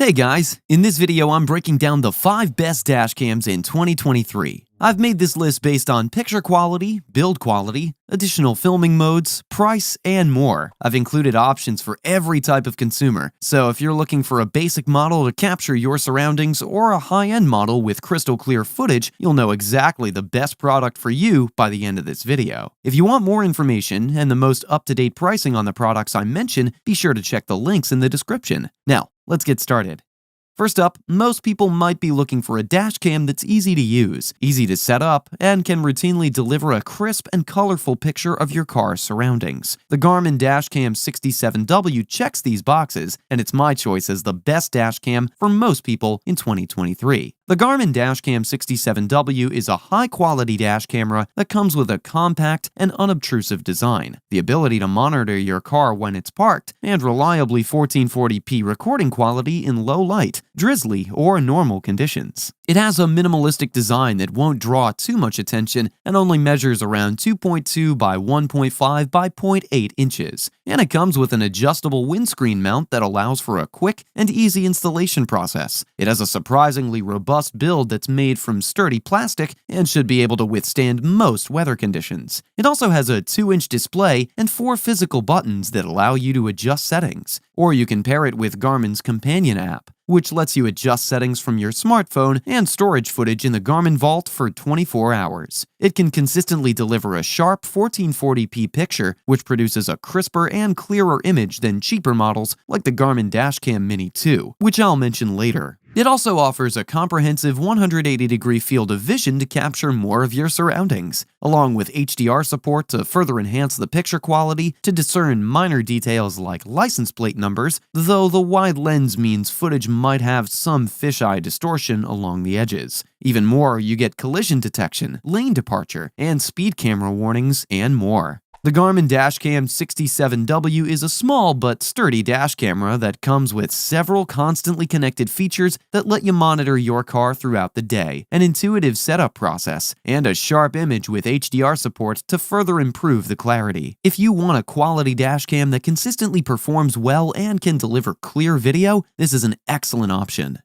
Hey guys, in this video I'm breaking down the 5 best dash cams in 2023. I've made this list based on picture quality, build quality, additional filming modes, price, and more. I've included options for every type of consumer, so if you're looking for a basic model to capture your surroundings or a high-end model with crystal clear footage, you'll know exactly the best product for you by the end of this video. If you want more information and the most up-to-date pricing on the products I mention, be sure to check the links in the description. Now, let's get started. First up, most people might be looking for a dash cam that's easy to use, easy to set up, and can routinely deliver a crisp and colorful picture of your car's surroundings. The Garmin Dash Cam 67W checks these boxes, and it's my choice as the best dash cam for most people in 2023. The Garmin Dash Cam 67W is a high-quality dash camera that comes with a compact and unobtrusive design, the ability to monitor your car when it's parked, and reliably 1440p recording quality in low light, drizzly, or normal conditions. It has a minimalistic design that won't draw too much attention and only measures around 2.2 by 1.5 by 0.8 inches. And it comes with an adjustable windscreen mount that allows for a quick and easy installation process. It has a surprisingly robust build that's made from sturdy plastic and should be able to withstand most weather conditions. It also has a 2-inch display and 4 physical buttons that allow you to adjust settings. Or you can pair it with Garmin's companion app, which lets you adjust settings from your smartphone and storage footage in the Garmin Vault for 24 hours. It can consistently deliver a sharp 1440p picture, which produces a crisper and clearer image than cheaper models like the Garmin Dash Cam Mini 2, which I'll mention later. It also offers a comprehensive 180-degree field of vision to capture more of your surroundings, along with HDR support to further enhance the picture quality to discern minor details like license plate numbers, though the wide lens means footage might have some fisheye distortion along the edges. Even more, you get collision detection, lane departure, and speed camera warnings, and more. The Garmin Dash Cam 67W is a small but sturdy dash camera that comes with several constantly connected features that let you monitor your car throughout the day, an intuitive setup process, and a sharp image with HDR support to further improve the clarity. If you want a quality dash cam that consistently performs well and can deliver clear video, this is an excellent option.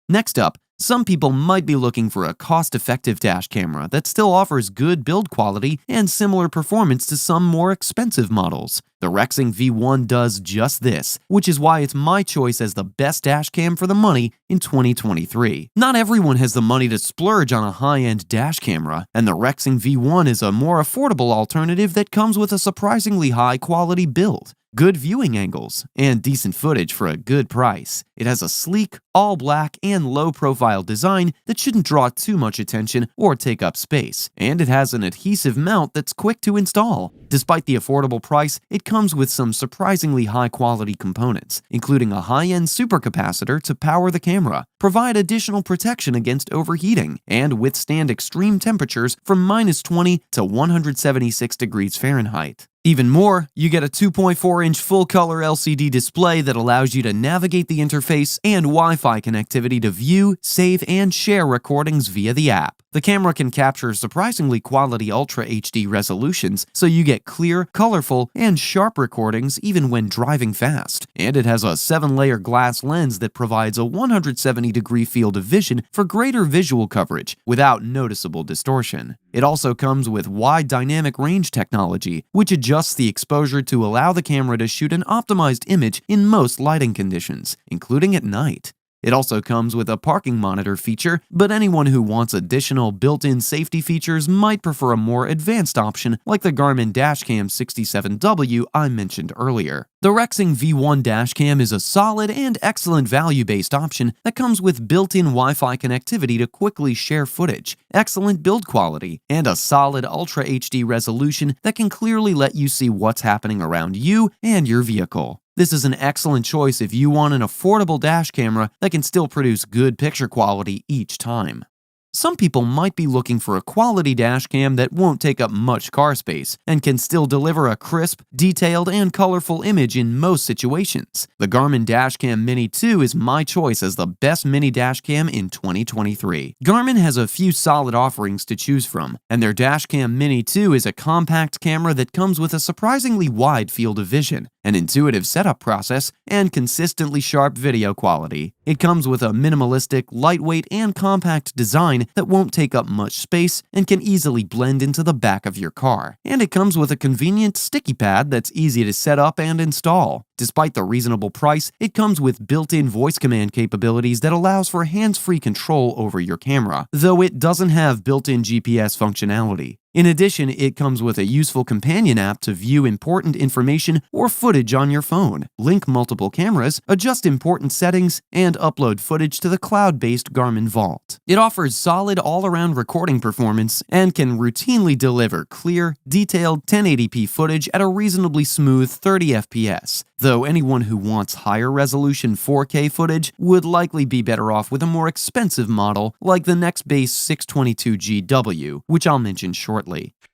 Next up, some people might be looking for a cost-effective dash camera that still offers good build quality and similar performance to some more expensive models. The Rexing V1 does just this, which is why it's my choice as the best dash cam for the money in 2023. Not everyone has the money to splurge on a high-end dash camera, and the Rexing V1 is a more affordable alternative that comes with a surprisingly high-quality build, good viewing angles, and decent footage for a good price. It has a sleek, all-black, and low-profile design that shouldn't draw too much attention or take up space, and it has an adhesive mount that's quick to install. Despite the affordable price, it comes with some surprisingly high-quality components, including a high-end supercapacitor to power the camera, provide additional protection against overheating, and withstand extreme temperatures from -20 to 176 degrees Fahrenheit. Even more, you get a 2.4-inch full-color LCD display that allows you to navigate the interface and Wi-Fi connectivity to view, save, and share recordings via the app. The camera can capture surprisingly quality Ultra HD resolutions, so you get clear, colorful, and sharp recordings even when driving fast. And it has a 7-layer glass lens that provides a 170-degree field of vision for greater visual coverage without noticeable distortion. It also comes with wide dynamic range technology, which adjusts the exposure to allow the camera to shoot an optimized image in most lighting conditions, including at night. It also comes with a parking monitor feature, but anyone who wants additional built-in safety features might prefer a more advanced option like the Garmin Dash Cam 67W I mentioned earlier. The Rexing V1 dash cam is a solid and excellent value-based option that comes with built-in Wi-Fi connectivity to quickly share footage, excellent build quality, and a solid Ultra HD resolution that can clearly let you see what's happening around you and your vehicle. This is an excellent choice if you want an affordable dash camera that can still produce good picture quality each time. Some people might be looking for a quality dash cam that won't take up much car space and can still deliver a crisp, detailed, and colorful image in most situations. The Garmin Dash Cam Mini 2 is my choice as the best mini dash cam in 2023. Garmin has a few solid offerings to choose from, and their Dash Cam Mini 2 is a compact camera that comes with a surprisingly wide field of vision, an intuitive setup process, and consistently sharp video quality. It comes with a minimalistic, lightweight, and compact design that won't take up much space and can easily blend into the back of your car. And it comes with a convenient sticky pad that's easy to set up and install. Despite the reasonable price, it comes with built-in voice command capabilities that allows for hands-free control over your camera, though it doesn't have built-in GPS functionality. In addition, it comes with a useful companion app to view important information or footage on your phone, link multiple cameras, adjust important settings, and upload footage to the cloud-based Garmin Vault. It offers solid all-around recording performance and can routinely deliver clear, detailed 1080p footage at a reasonably smooth 30 FPS, though anyone who wants higher resolution 4K footage would likely be better off with a more expensive model like the Nextbase 622GW, which I'll mention shortly.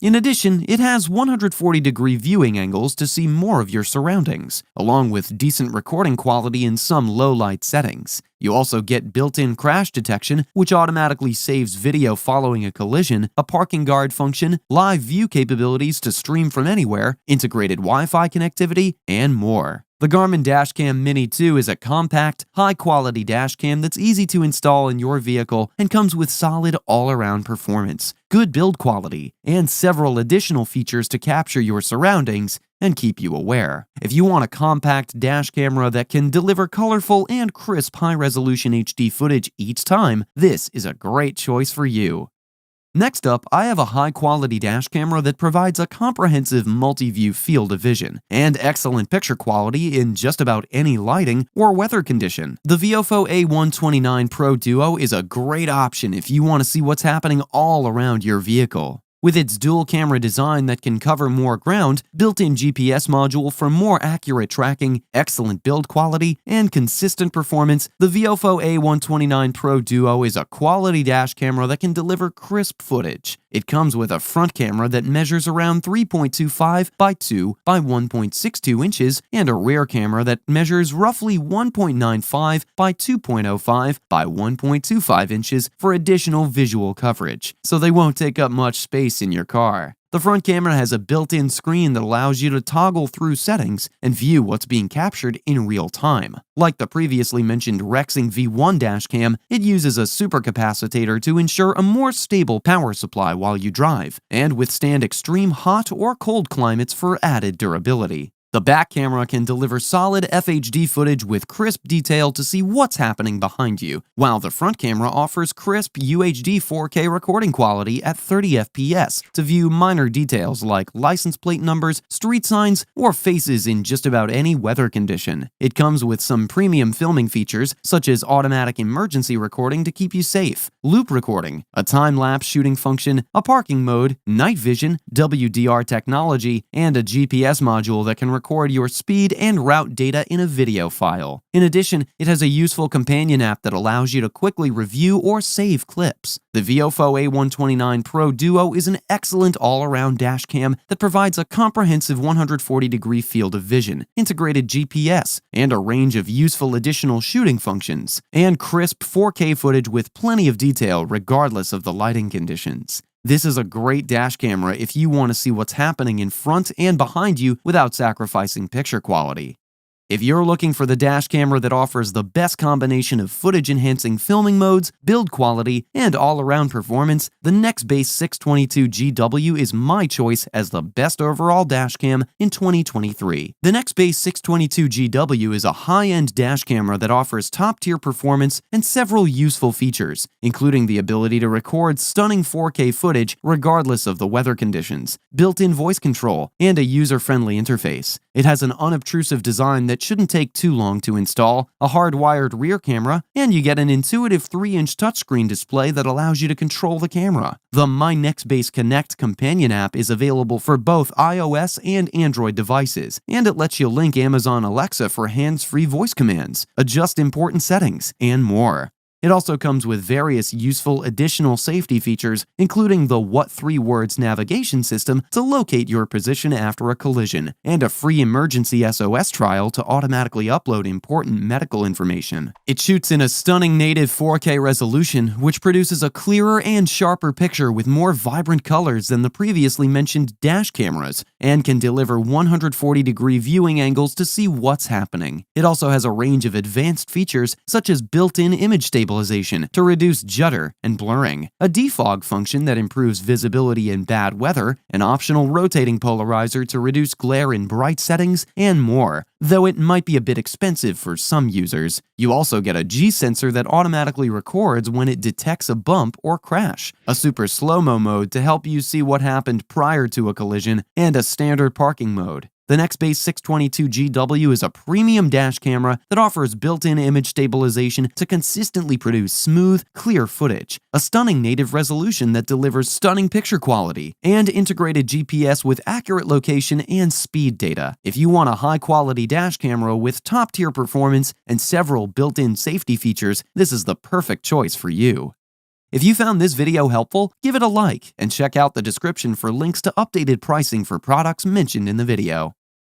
In addition, it has 140-degree viewing angles to see more of your surroundings, along with decent recording quality in some low-light settings. You also get built-in crash detection, which automatically saves video following a collision, a parking guard function, live view capabilities to stream from anywhere, integrated Wi-Fi connectivity, and more. The Garmin Dash Cam Mini 2 is a compact, high-quality dashcam that's easy to install in your vehicle and comes with solid all-around performance, good build quality, and several additional features to capture your surroundings and keep you aware. If you want a compact dash camera that can deliver colorful and crisp high-resolution HD footage each time, this is a great choice for you. Next up, I have a high-quality dash camera that provides a comprehensive multi-view field of vision and excellent picture quality in just about any lighting or weather condition. The Viofo A129 Pro Duo is a great option if you want to see what's happening all around your vehicle. With its dual camera design that can cover more ground, built-in GPS module for more accurate tracking, excellent build quality, and consistent performance, the Viofo A129 Pro Duo is a quality dash camera that can deliver crisp footage. It comes with a front camera that measures around 3.25 by 2 by 1.62 inches and a rear camera that measures roughly 1.95 by 2.05 by 1.25 inches for additional visual coverage, so they won't take up much space in your car. The front camera has a built-in screen that allows you to toggle through settings and view what's being captured in real time. Like the previously mentioned Rexing V1 dashcam, it uses a supercapacitor to ensure a more stable power supply while you drive, and withstand extreme hot or cold climates for added durability. The back camera can deliver solid FHD footage with crisp detail to see what's happening behind you, while the front camera offers crisp UHD 4K recording quality at 30 FPS to view minor details like license plate numbers, street signs, or faces in just about any weather condition. It comes with some premium filming features such as automatic emergency recording to keep you safe, loop recording, a time-lapse shooting function, a parking mode, night vision, WDR technology, and a GPS module that can record your speed and route data in a video file. In addition, it has a useful companion app that allows you to quickly review or save clips. The Viofo A129 Pro Duo is an excellent all-around dash cam that provides a comprehensive 140-degree field of vision, integrated GPS, and a range of useful additional shooting functions, and crisp 4K footage with plenty of detail regardless of the lighting conditions. This is a great dash camera if you want to see what's happening in front and behind you without sacrificing picture quality. If you're looking for the dash camera that offers the best combination of footage-enhancing filming modes, build quality, and all-around performance, the Nextbase 622GW is my choice as the best overall dash cam in 2023. The Nextbase 622GW is a high-end dash camera that offers top-tier performance and several useful features, including the ability to record stunning 4K footage regardless of the weather conditions, built-in voice control, and a user-friendly interface. It has an unobtrusive design that shouldn't take too long to install, a hardwired rear camera, and you get an intuitive 3-inch touchscreen display that allows you to control the camera. The My Nextbase Connect companion app is available for both iOS and Android devices, and it lets you link Amazon Alexa for hands-free voice commands, adjust important settings, and more. It It also comes with various useful additional safety features, including the What 3 Words navigation system to locate your position after a collision, and a free emergency SOS trial to automatically upload important medical information. It shoots in a stunning native 4K resolution, which produces a clearer and sharper picture with more vibrant colors than the previously mentioned dash cameras, and can deliver 140-degree viewing angles to see what's happening. It also has a range of advanced features such as built-in image stabilization to reduce judder and blurring, a defog function that improves visibility in bad weather, an optional rotating polarizer to reduce glare in bright settings, and more, though it might be a bit expensive for some users. You also get a G-sensor that automatically records when it detects a bump or crash, a super slow-mo mode to help you see what happened prior to a collision, and a standard parking mode. The Nextbase 622GW is a premium dash camera that offers built-in image stabilization to consistently produce smooth, clear footage, a stunning native resolution that delivers stunning picture quality, and integrated GPS with accurate location and speed data. If you want a high-quality dash camera with top-tier performance and several built-in safety features, this is the perfect choice for you. If you found this video helpful, give it a like and check out the description for links to updated pricing for products mentioned in the video.